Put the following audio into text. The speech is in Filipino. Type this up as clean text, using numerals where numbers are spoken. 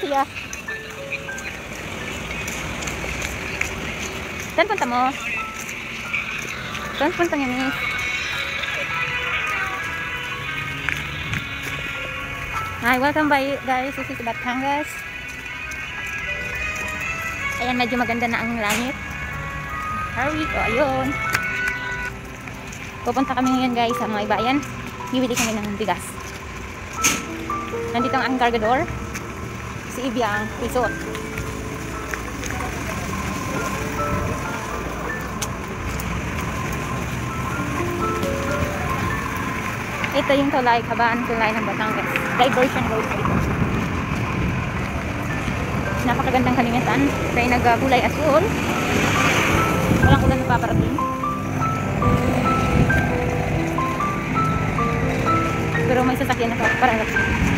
Kuya. Saan punta mo? Saan punta niya, miss? Hi, welcome guys. This is Batangas. Ayan, medyo maganda na ang langit. Hurry. O, ayun. Pupunta kami ngayon guys sa mga bayan. Bibili kami ng bigas. Nandito ang cargador. Si Ibiang Pisot. Ito yung tulay, kabaan tulay ng Batangas. Diversion road ito. Napakagandang kalimitan. Kaya nagkulay asul. Walang ulan na paparating. Pero may sasakyan na parating.